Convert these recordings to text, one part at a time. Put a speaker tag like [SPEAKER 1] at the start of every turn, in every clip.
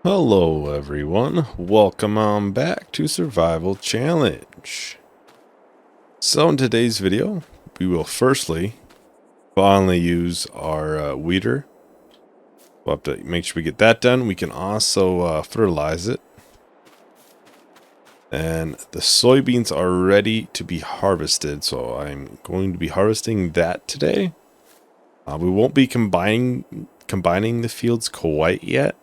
[SPEAKER 1] Hello everyone, welcome on back to Survival Challenge. So in today's video, we will firstly finally use our weeder. We'll have to make sure we get that done. We can also fertilize it. And the soybeans are ready to be harvested, so I'm going to be harvesting that today. We won't be combining the fields quite yet.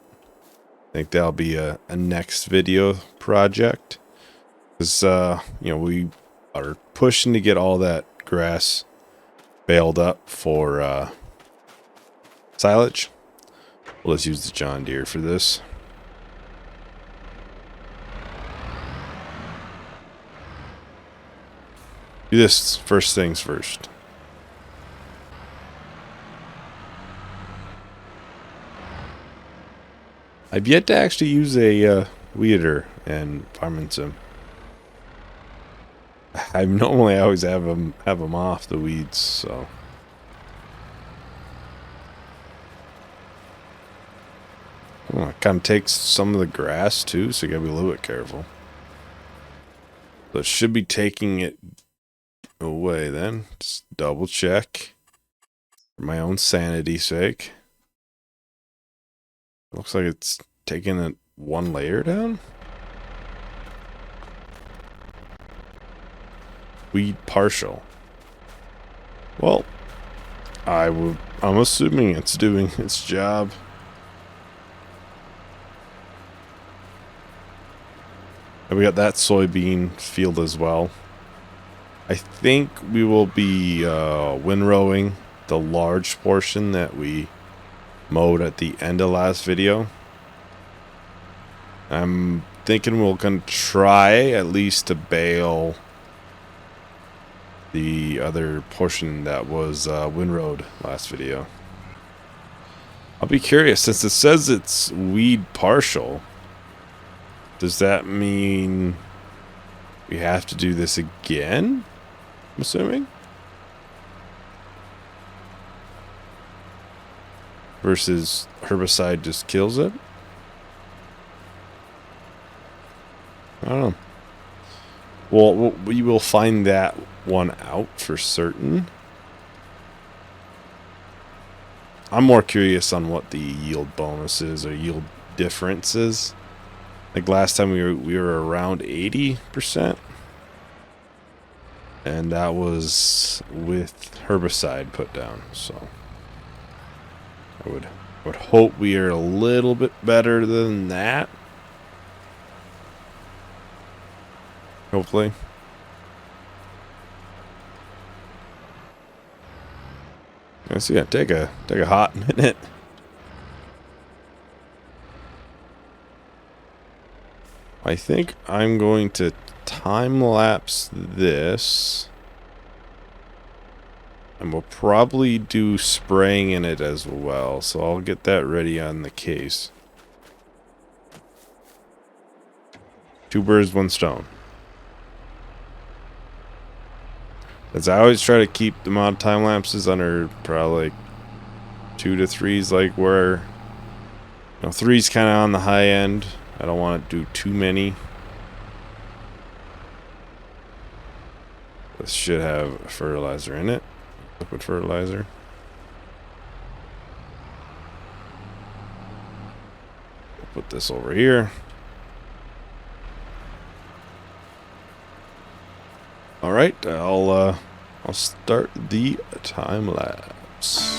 [SPEAKER 1] I think that'll be a next video project. Because, we are pushing to get all that grass baled up for silage. Well, let's use the John Deere for this. Do this first things first. I've yet to actually use a weeder in Farming Sim. I normally always have them off the weeds, so. Oh, it kind of takes some of the grass too, so you gotta be a little bit careful. So it should be taking it away then. Just double check for my own sanity's sake. Looks like it's taking it one layer down. Weed partial. Well, I'm assuming it's doing its job. And we got that soybean field as well. I think we will be windrowing the large portion that we mowed at the end of last video. I'm thinking we're gonna try at least to bale the other portion that was windrowed last video. I'll be curious, since it says it's weed partial, does that mean we have to do this again? I'm assuming? Versus herbicide just kills it? I don't know. Well, we will find that one out for certain. I'm more curious on what the yield bonus is or yield difference is. Like last time we were around 80%. And that was with herbicide put down, so I would hope we are a little bit better than that. Hopefully. It's gonna take a hot minute. I think I'm going to time lapse this. And we'll probably do spraying in it as well, so I'll get that ready on the case. Two birds, one stone. As I always try to keep the amount of time lapses under probably like 2 to 3's, like where 3's kind of on the high end. I don't want to do too many. This should have fertilizer in it. Liquid fertilizer. We'll put this over here. All right, I'll start the time lapse.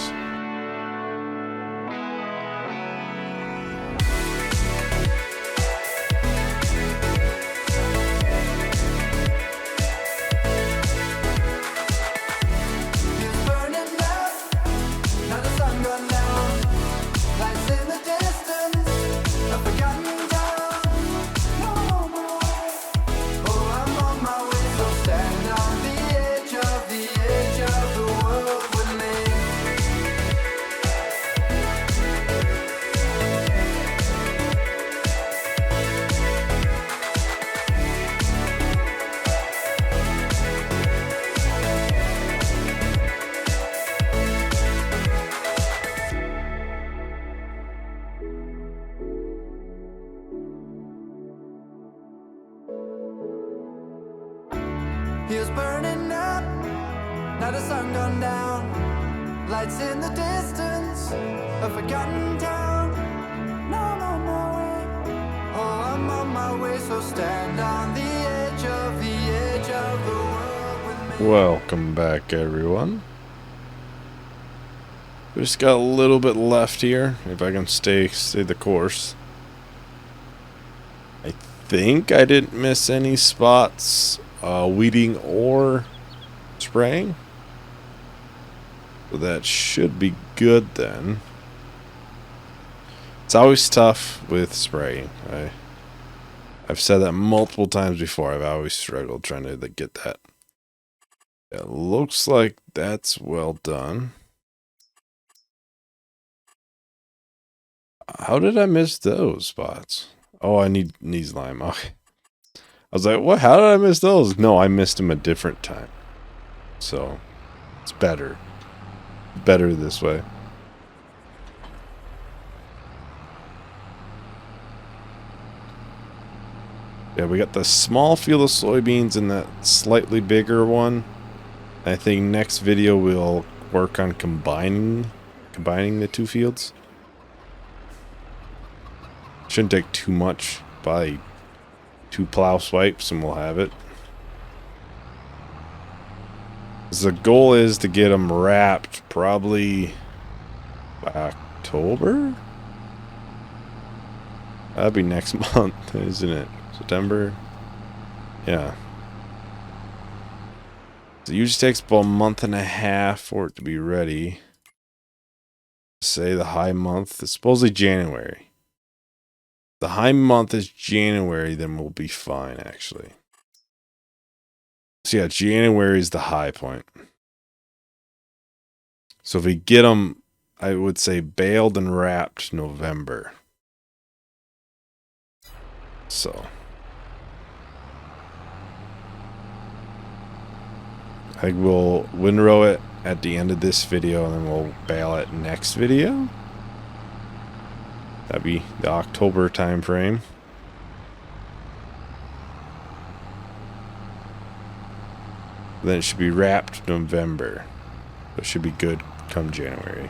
[SPEAKER 2] burning up, now the sun gone down. Lights in the distance, a forgotten town. No, I'm on my way. Oh, I'm on my way. So stand on the edge of the world with me.
[SPEAKER 1] Welcome back, everyone. We just got a little bit left here. If I can stay the course. I think I didn't miss any spots weeding or spraying. So that should be good then. It's always tough with spraying. I've said that multiple times before. I've always struggled trying to get that. It looks like that's well done. How did I miss those spots? Oh, I need lime. Okay. I was like, what? How did I miss those? No, I missed them a different time. So, it's better. Better this way. Yeah, we got the small field of soybeans and that slightly bigger one. I think next video we'll work on combining the two fields. Shouldn't take too much. Probably 2 plow swipes and we'll have it. The goal is to get them wrapped probably by October? That'd be next month, isn't it? September? Yeah. So it usually takes about a month and a half for it to be ready. Say the high month is supposedly January. The high month is January, then we'll be fine, actually. So yeah, January is the high point. So if we get them, I would say baled and wrapped November. So I think we'll windrow it at the end of this video and then we'll bale it next video. That'd be the October time frame. Then it should be wrapped November. So it should be good come January.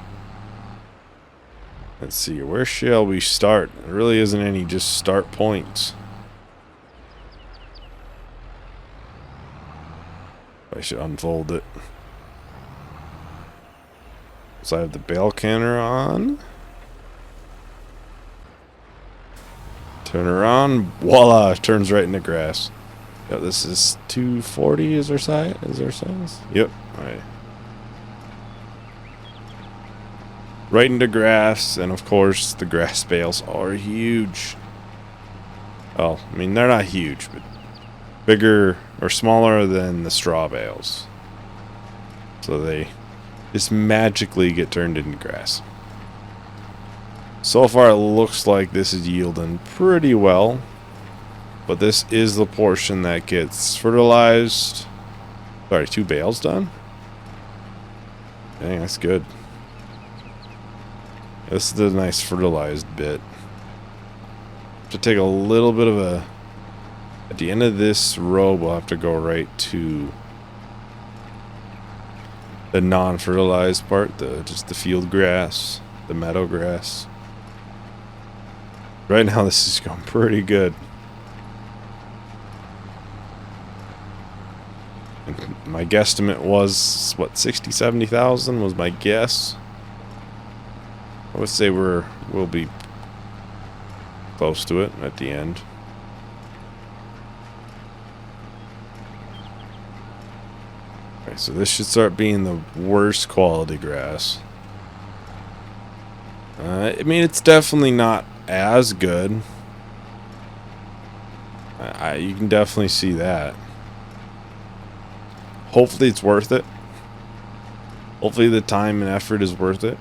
[SPEAKER 1] Let's see, where shall we start? There really isn't any just start points. I should unfold it. So I have the bale canner on. Turn her on. Voila! Turns right into grass. Yep, this is 240 is our size? Yep. Alright. Right into grass, and of course the grass bales are huge. Well, I mean they're not huge, but bigger or smaller than the straw bales. So they just magically get turned into grass. So far it looks like this is yielding pretty well. But this is the portion that gets fertilized. Sorry, 2 bales done? Dang, that's good. This is the nice fertilized bit. To take a little bit of a... At the end of this row, we'll have to go right to the non-fertilized part, just the field grass, the meadow grass. Right now this is going pretty good. And my guesstimate was, what, 60, 70,000 was my guess. I would say we'll be close to it at the end. Okay, so this should start being the worst quality grass. I mean, it's definitely not as good. You can definitely see that. Hopefully it's worth it. Hopefully the time and effort is worth it.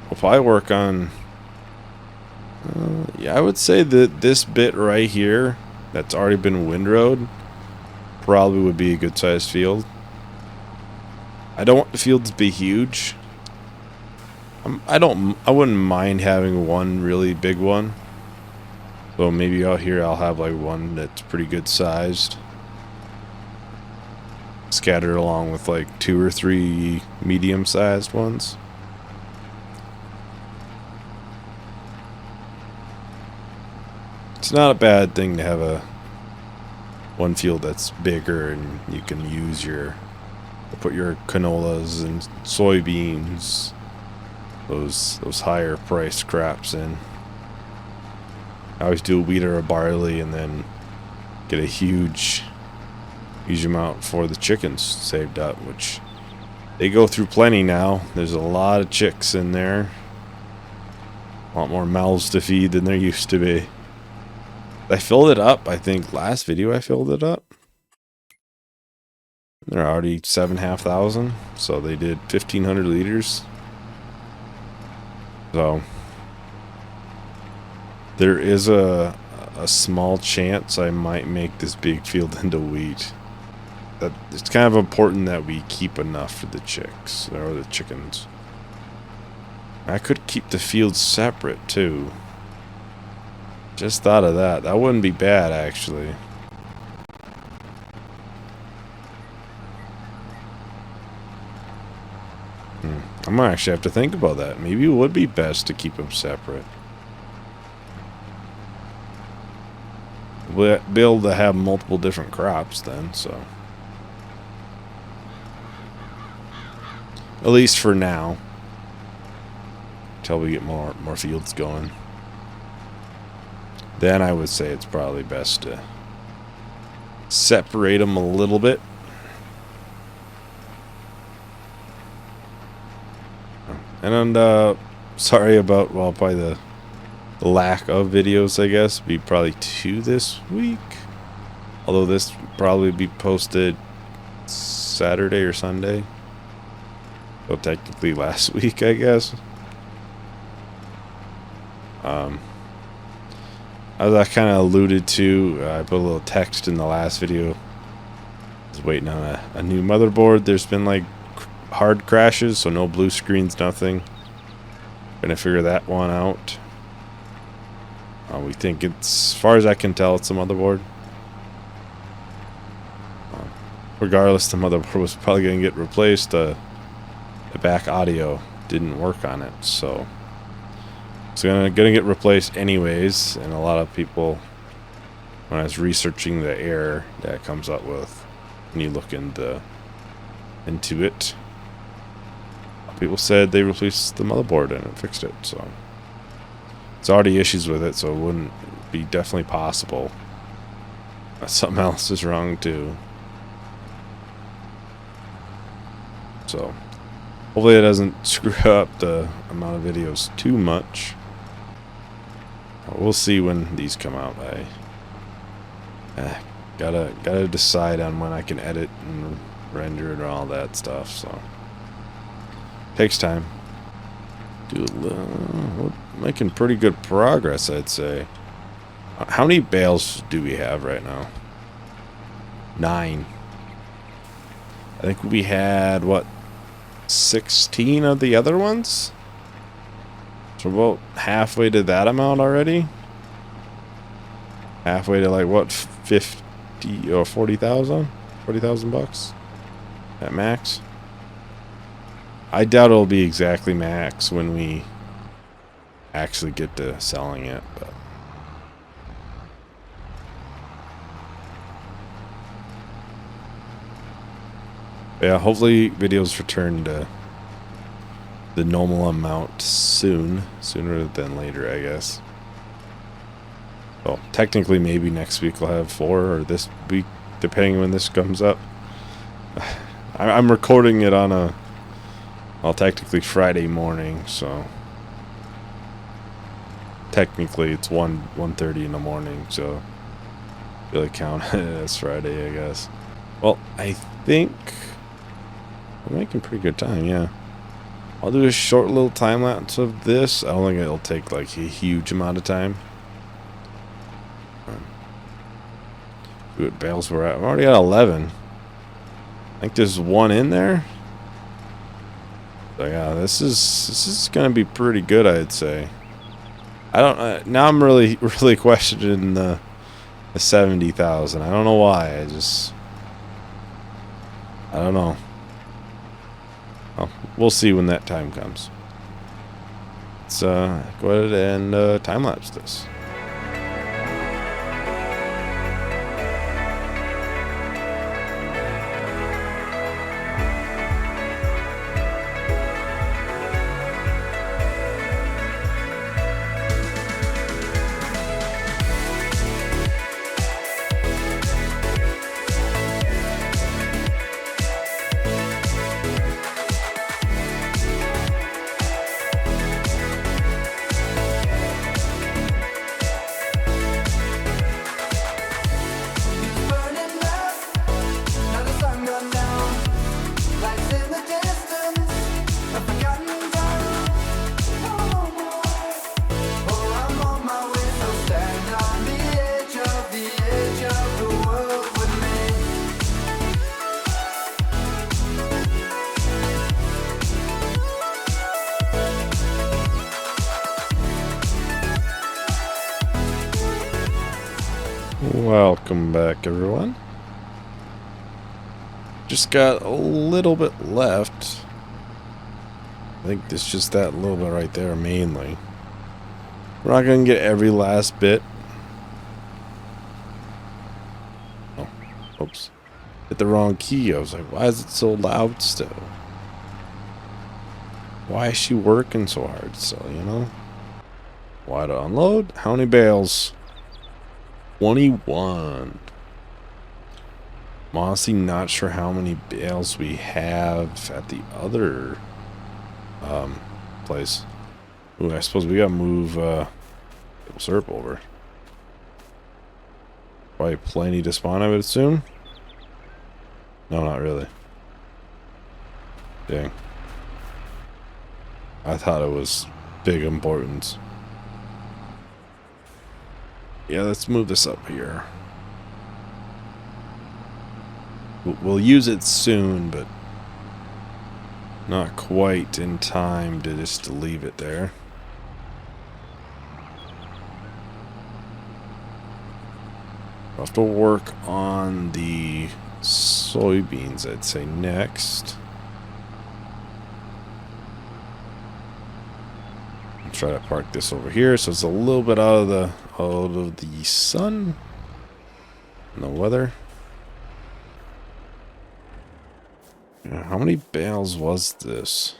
[SPEAKER 1] We'll probably work on... yeah, I would say that this bit right here that's already been windrowed probably would be a good sized field. I don't want the field to be huge. I wouldn't mind having one really big one. So maybe out here I'll have like one that's pretty good sized, scattered along with like 2 or 3 medium sized ones. It's not a bad thing to have a one field that's bigger and you can use your, put your canolas and soybeans, those higher priced crops in. I always do a wheat or a barley and then get a huge amount for the chickens saved up, which they go through plenty now. There's a lot of chicks in there. A lot more mouths to feed than there used to be. I filled it up. I think last video I filled it up. They're already 7,500, so they did 1,500 liters. So there is a small chance I might make this big field into wheat. That it's kind of important that we keep enough for the chicks or the chickens. I could keep the fields separate too. Just thought of that. That wouldn't be bad actually. I might actually have to think about that. Maybe it would be best to keep them separate. We'll be able to have multiple different crops then, so. At least for now. Until we get more fields going. Then I would say it's probably best to separate them a little bit. And sorry about, well, probably the lack of videos, I guess. Be probably 2 this week. Although this probably be posted Saturday or Sunday. So technically last week, I guess. As I kind of alluded to, I put a little text in the last video. I was waiting on a new motherboard. There's been like hard crashes, so no blue screens, nothing. Gonna figure that one out. We think it's, as far as I can tell, it's a motherboard. Regardless, the motherboard was probably gonna get replaced. The back audio didn't work on it, so it's gonna get replaced anyways. And a lot of people, when I was researching the error that comes up with when you look into it, people said they replaced the motherboard and it fixed it. So it's already issues with it, so it wouldn't be definitely possible that something else is wrong too. So hopefully it doesn't screw up the amount of videos too much. We'll see when these come out. I gotta decide on when I can edit and render and all that stuff. So takes time. We're making pretty good progress, I'd say. How many bales do we have right now? 9. I think we had, what, 16 of the other ones? So about halfway to that amount already. Halfway to like what, 50 or 40,000? 40,000 bucks at max. I doubt it'll be exactly max when we actually get to selling it, but yeah, hopefully videos return to the normal amount sooner than later, I guess. Well, technically maybe next week we'll have 4, or this week, depending when this comes up. I'm recording it on a, well, technically Friday morning, so technically it's 1:30 in the morning, so really count it as Friday, I guess. Well, I think we're making pretty good time, yeah. I'll do a short little time lapse of this. I don't think it'll take like a huge amount of time. See what bales we're at. I've already got 11. I think there's 1 in there. So yeah, this is gonna be pretty good, I'd say. I don't. Now I'm really questioning the 70,000. I don't know why. I don't know. Well, we'll see when that time comes. Let's go ahead and time lapse this.
[SPEAKER 2] Burning left, now the sun gone down. Lights in the distance, a forgotten town. No more. Oh, I'm on my way, so stand on the edge of the world with me.
[SPEAKER 1] Welcome back, everyone. Just got a little bit left. I think it's just that little bit right there, mainly. We're not going to get every last bit. Oh, oops. Hit the wrong key. I was like, why is it so loud still? Why is she working so hard still, you know? Why to unload? How many bales? 21. I'm honestly not sure how many bales we have at the other place. Ooh, I suppose we gotta move syrup over. Probably plenty to spawn, I would assume. No, not really. Dang. I thought it was big importance. Yeah, let's move this up here. We'll use it soon, but not quite in time to just to leave it there. We'll have to work on the soybeans, I'd say, next. I'll try to park this over here so it's a little bit out of the sun and the weather. Yeah, how many bales was this?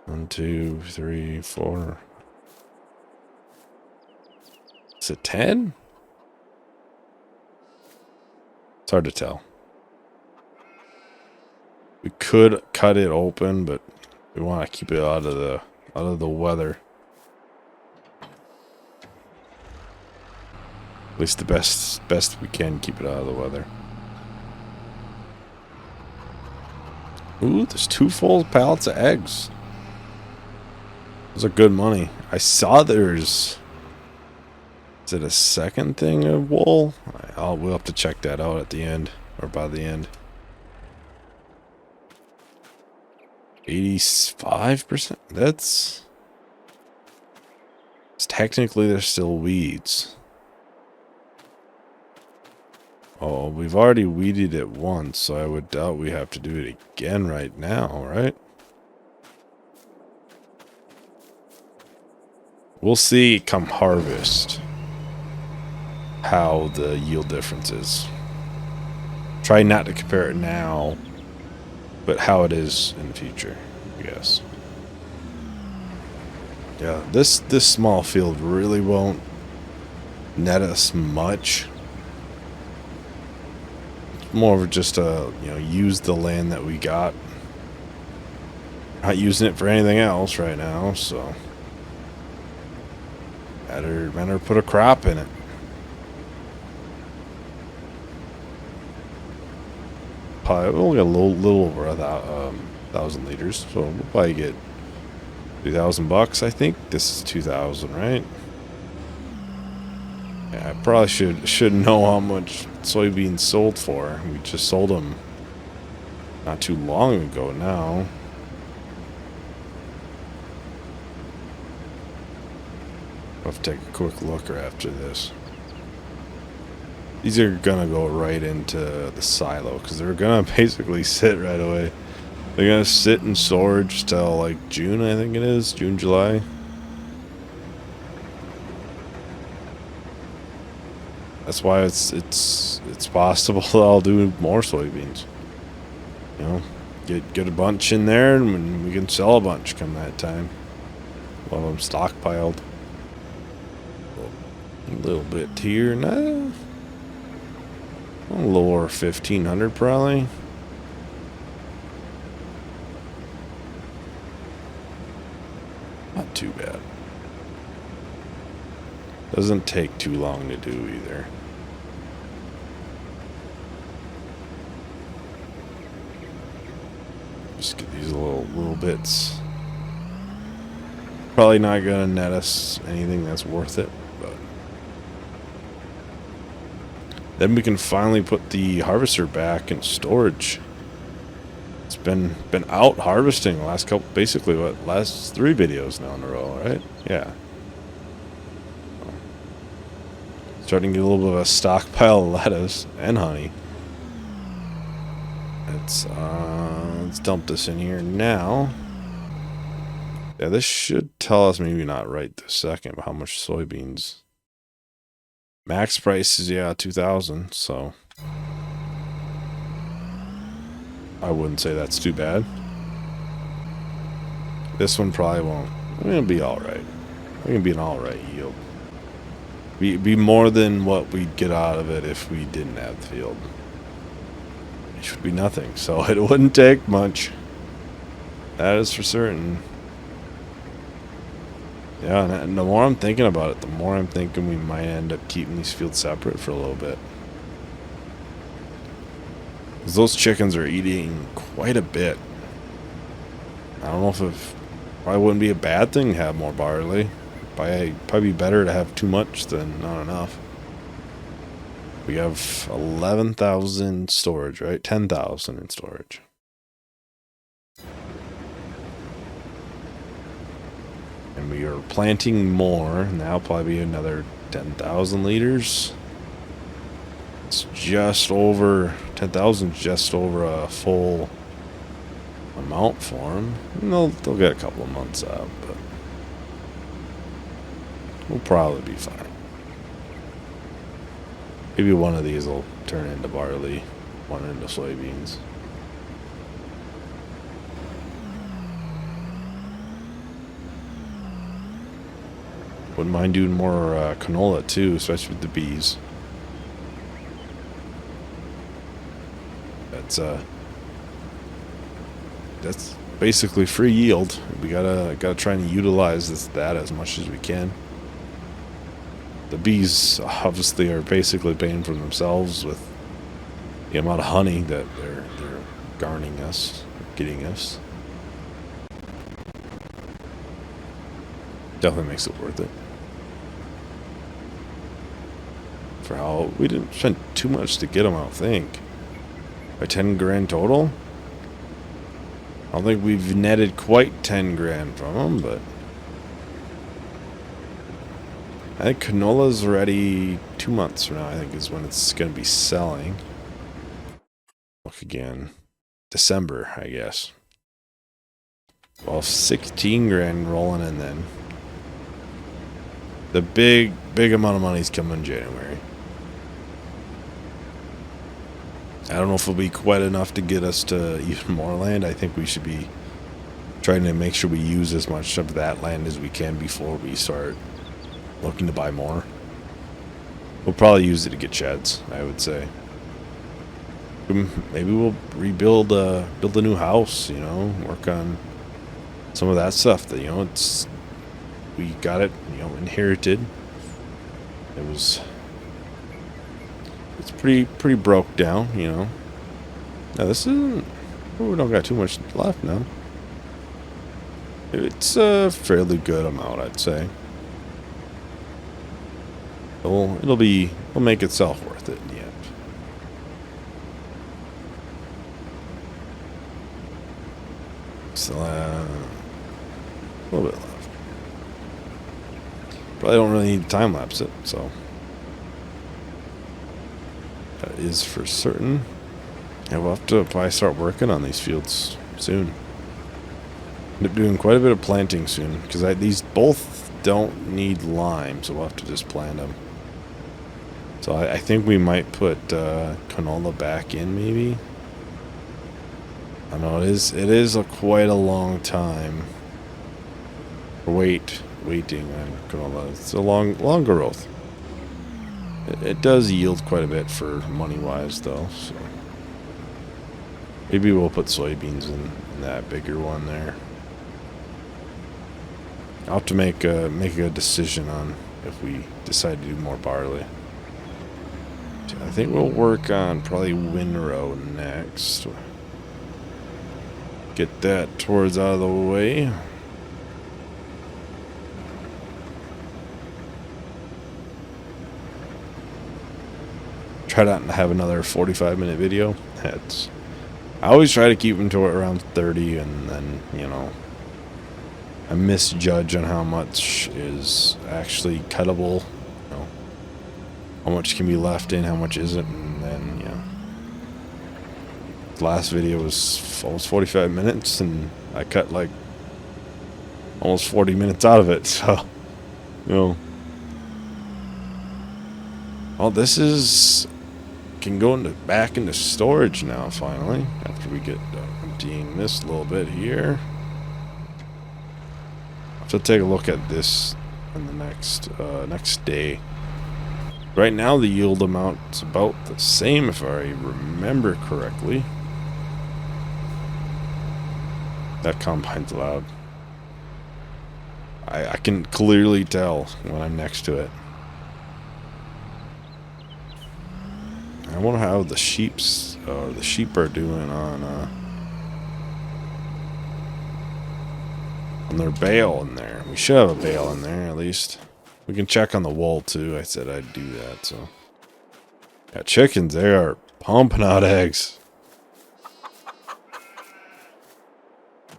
[SPEAKER 1] 1, 2, 3, 4. Is it 10? It's hard to tell. We could cut it open, but we want to keep it out of the weather. At least the best we can keep it out of the weather. Ooh, there's 2 full pallets of eggs. Those are good money. I saw there's... Is it a second thing of wool? We'll have to check that out at the end, or by the end. 85%? That's... Technically, they're still weeds. Oh, we've already weeded it once, so I would doubt we have to do it again right now, right? We'll see come harvest how the yield difference is. Try not to compare it now, but how it is in the future, I guess. Yeah, this small field really won't net us much. More of just use the land that we got. Not using it for anything else right now, so better put a crop in it. We'll get a little over 1,000 liters, so we'll probably get $2,000. I think this is 2,000, right? Yeah, I probably should know how much soybeans sold for. We just sold them not too long ago now. I'll have to take a quick look after this. These are gonna go right into the silo because they're gonna basically sit right away. They're gonna sit in storage till like June, I think it is, June, July. That's why it's possible that I'll do more soybeans. You know, get a bunch in there, and we can sell a bunch come that time. We'll have them stockpiled. A little bit here, nah. Lower 1500 probably. Not too bad. Doesn't take too long to do either. Just get these little bits. Probably not gonna net us anything that's worth it, but then we can finally put the harvester back in storage. It's been out harvesting the last couple, basically what, last 3 videos now in a row, right? Yeah. Starting to get a little bit of a stockpile of lettuce and honey. Let's dump this in here now. Yeah, this should tell us, maybe not right this second, but how much soybeans. Max price is, yeah, 2,000, so I wouldn't say that's too bad. This one probably won't. I mean, it'll be alright. It can be an alright yield. Be more than what we'd get out of it if we didn't have the field. It should be nothing, so it wouldn't take much. That is for certain. Yeah, and the more I'm thinking about it, the more I'm thinking we might end up keeping these fields separate for a little bit. Because those chickens are eating quite a bit. I don't know if it probably wouldn't be a bad thing to have more barley. Probably be better to have too much than not enough. We have 11,000 storage, right? 10,000 in storage. And we are planting more. Now probably another 10,000 liters. It's just over 10,000, just over a full amount for them. And they'll get a couple of months out, but we'll probably be fine. Maybe one of these will turn into barley, one into soybeans. Wouldn't mind doing more canola too, especially with the bees. That's basically free yield. We gotta try and utilize that as much as we can. The bees obviously are basically paying for themselves with the amount of honey that they're garnering us, getting us. Definitely makes it worth it. For how we didn't spend too much to get them, I don't think. By 10 grand total. I don't think we've netted quite 10 grand from them, but I think canola's ready 2 months from now, I think, is when it's going to be selling. Look again. December, I guess. Well, 16 grand rolling in then. The big amount of money's coming in January. I don't know if it'll be quite enough to get us to even more land. I think we should be trying to make sure we use as much of that land as we can before we start looking to buy more. We'll probably use it to get sheds, I would say. Maybe we'll build a new house, you know, work on some of that stuff that, you know, we got it, you know, inherited. It's pretty broke down, you know. Now this isn't, we don't got too much left now. It's a fairly good amount, I'd say. It'll make itself worth it in the end. Still a little bit left. Probably don't really need to time lapse it, so that is for certain. Yeah, we'll have to probably start working on these fields soon. End up doing quite a bit of planting soon, because these both don't need lime, so we'll have to just plant them. So I think we might put canola back in, maybe. I know it is quite a long time. Waiting on canola. It's a long growth. It does yield quite a bit for money wise, though. So maybe we'll put soybeans in that bigger one there. I'll have to make a decision on if we decide to do more barley. I think we'll work on probably windrow next. Get that towards out of the way. Try not to have another 45-minute video. I always try to keep them to around 30, and then, you know, I misjudge on how much is actually cuttable. You know, how much can be left in, how much isn't, and then, yeah. The last video was almost 45 minutes, and I cut like almost 40 minutes out of it, so, you know. Well, this can go back into storage now, finally, after we get emptying this a little bit here. I'll have to take a look at this in the next day. Right now, the yield amount is about the same, if I remember correctly. That combine's loud. I can clearly tell when I'm next to it. I wonder how the sheep are doing on their bale in there. We should have a bale in there at least. We can check on the wool too. I said I'd do that. So yeah, chickens, they are pumping out eggs.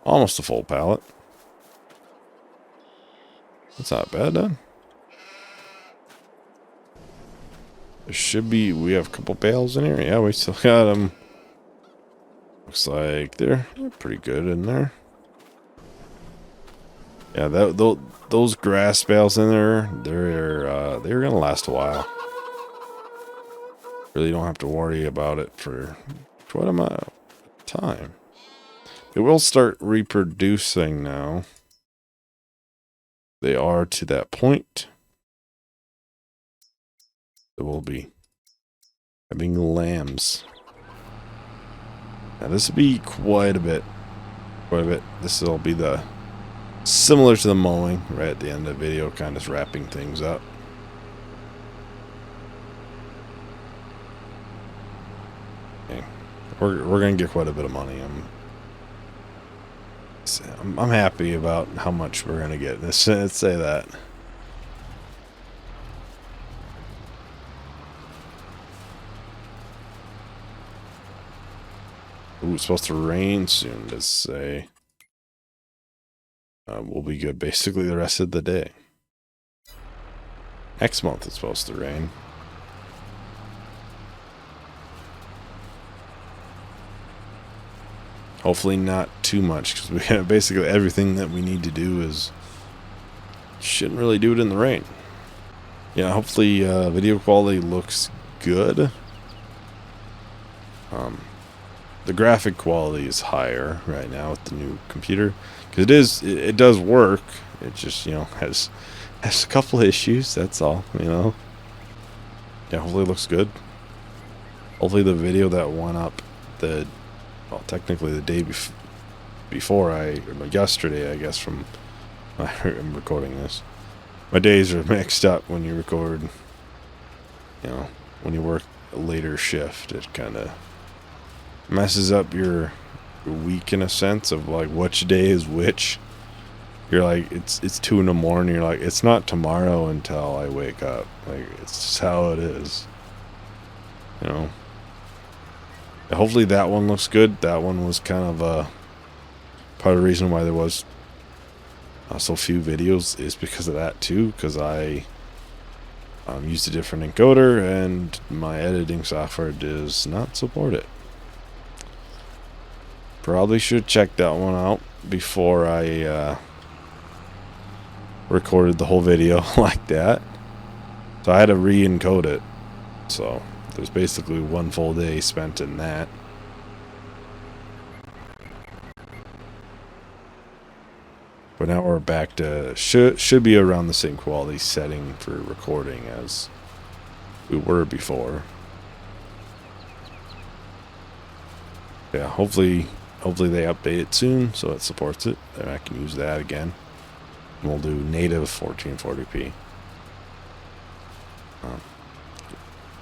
[SPEAKER 1] Almost a full pallet. That's not bad, then. There should be. We have a couple bales in here. Yeah, we still got them. Looks like they're pretty good in there. Yeah, those grass bales in there, they're gonna last a while. Really don't have to worry about it for quite a amount of time. It will start reproducing now. They are to that point. It will be having lambs. Now this will be quite a bit. This will be the similar to the mowing right at the end of the video, kind of wrapping things up. Okay. We're gonna get quite a bit of money. I'm happy about how much we're gonna get. Let's say that. Ooh, it's supposed to rain soon, let's say. We'll be good basically the rest of the day. Next month it's supposed to rain. Hopefully not too much, because we have basically everything that we need to do shouldn't really do it in the rain. Yeah, hopefully video quality looks good. The graphic quality is higher right now with the new computer, because it does work. It just, you know, has a couple of issues. That's all, you know. Yeah, hopefully it looks good. Hopefully the video that went up technically the day before yesterday, I guess, from I'm recording this. My days are mixed up when you record. You know, when you work a later shift, it kind of messes up your week in a sense of like which day is which. You're like, it's 2 in the morning. You're like, it's not tomorrow until I wake up. Like, it's just how it is. You know. Hopefully that one looks good. That one was kind of part of the reason why there was so few videos is because of that too, because I used a different encoder and my editing software does not support it. Probably should check that one out before I recorded the whole video like that. So I had to re-encode it. So there's basically one full day spent in that. But now we're back to should be around the same quality setting for recording as we were before. Yeah, hopefully they update it soon so it supports it, and I can use that again. And we'll do native 1440p.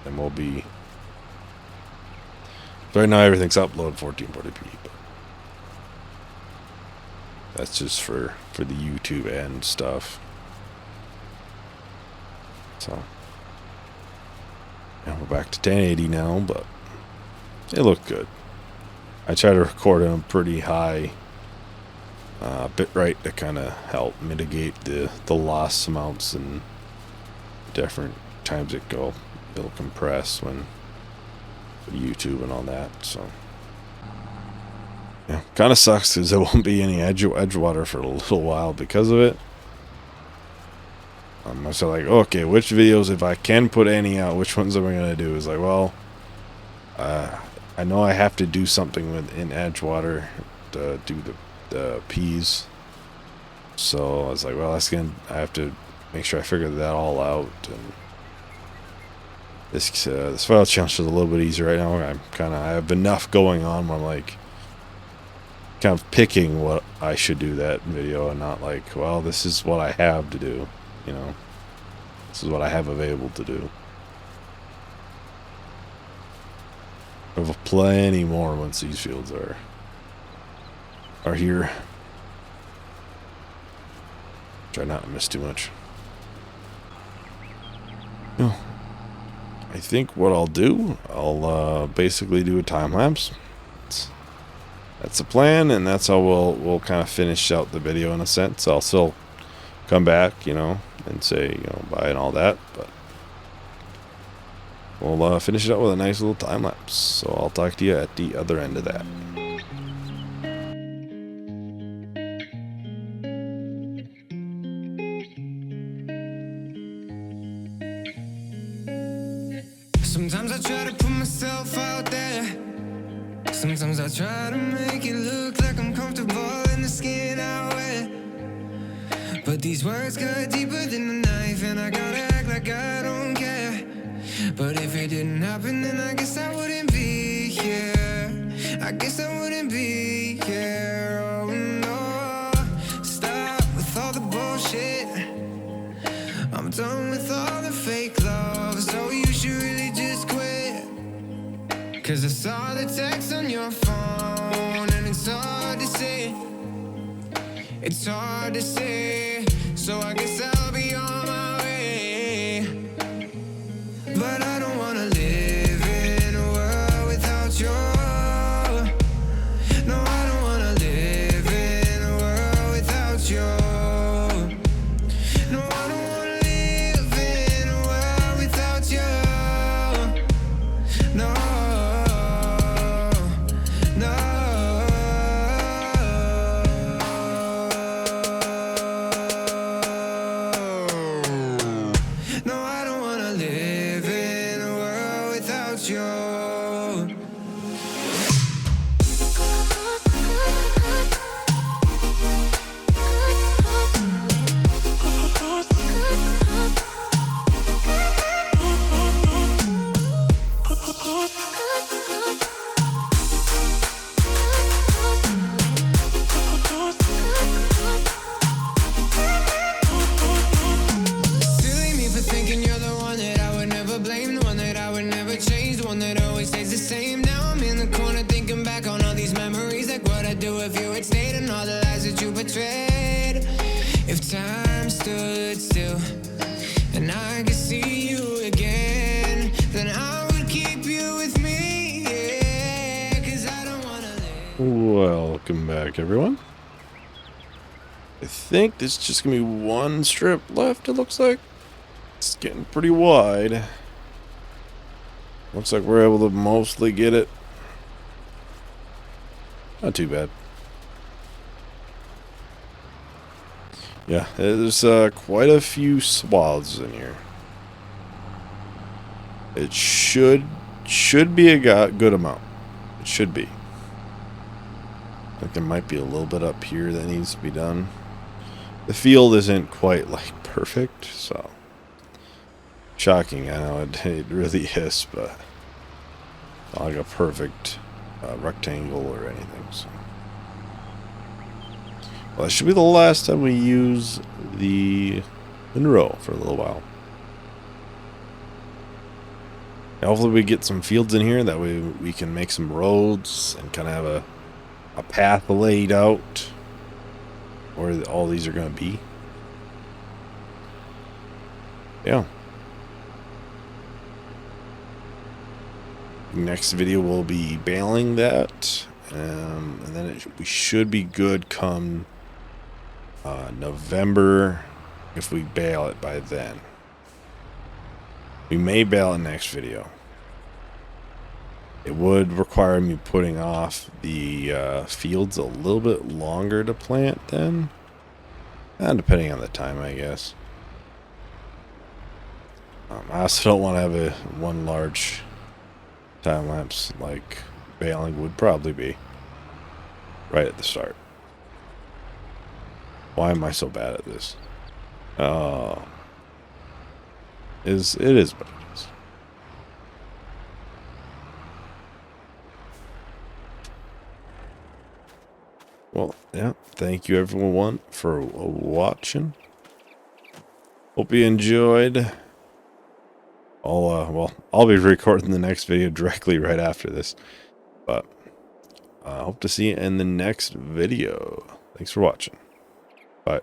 [SPEAKER 1] And we'll be. Right now everything's uploaded 1440p. But that's just for the YouTube and stuff. So yeah, we're back to 1080 now, but it looked good. I try to record on pretty high bitrate to kind of help mitigate the loss amounts and different times it'll compress when YouTube and all that. So yeah, kind of sucks because there won't be any Edgewater for a little while because of it. I was like, okay, which videos, if I can put any out, which ones am I gonna do? Is like, well, I know I have to do something in Edgewater to do the peas. So I was like, well, I have to make sure I figure that all out. And this file challenge is a little bit easier right now. I have enough going on where I'm like kind of picking what I should do that video and not like, well, this is what I have to do, you know. This is what I have available to do. I have plenty more once these fields are here. Try not to miss too much. No. I think what I'll do, I'll basically do a time lapse. That's the plan, and that's how we'll kind of finish out the video in a sense. I'll still come back, you know, and say, you know, bye and all that, but we'll finish it out with a nice little time lapse. So I'll talk to you at the other end of that.
[SPEAKER 2] Sometimes I try to put myself out there. Sometimes I try to make it look like I'm comfortable in the skin I wear. But these words cut deeper than a knife, and I gotta act like I don't care. But if it didn't happen, then I guess I wouldn't be here. I guess I wouldn't be here. Oh no, stop with all the bullshit. I'm done with all the fake love, so you should really just quit. Cause I saw the text on your phone, and it's hard to say. It's hard to say, so I guess I'll be on my way. But I don't wanna live in a world without you. No, I don't wanna live in a world without you. No, I don't wanna live in a world without you. No, no. No, I don't wanna live in a world without you. Silly me for thinking you're the one that I would never blame, the one that I would never change, the one that always stays the same. Now I'm in the corner thinking back on all these memories, like what I'd do if you had stayed, and all the lies that you betrayed. If time stood still and I could see you again, then I would keep you with me, yeah. Cause I don't wanna live.
[SPEAKER 1] Welcome back, everyone. think there's just gonna be one strip left, it looks like. It's getting pretty wide. Looks like we're able to mostly get it. Not too bad. Yeah, there's quite a few swaths in here. It should be a good amount. It should be. I think there might be a little bit up here that needs to be done. The field isn't quite like perfect, so shocking. I know it really is, but not like a perfect rectangle or anything. So. Well, that should be the last time we use the Monroe for a little while. Hopefully we get some fields in here, that way we can make some roads and kind of have a path laid out where all these are going to be. Yeah. Next video we'll be baling that, and then we should be good come November if we bale it by then. We may bale it next video. It would require me putting off the fields a little bit longer to plant then. Depending on the time, I guess. I also don't want to have one large time lapse like baling would probably be right at the start. Why am I so bad at this? Oh. It is what it is. Well, yeah. Thank you everyone for watching. Hope you enjoyed. I'll be recording the next video directly right after this. But I hope to see you in the next video. Thanks for watching. Bye.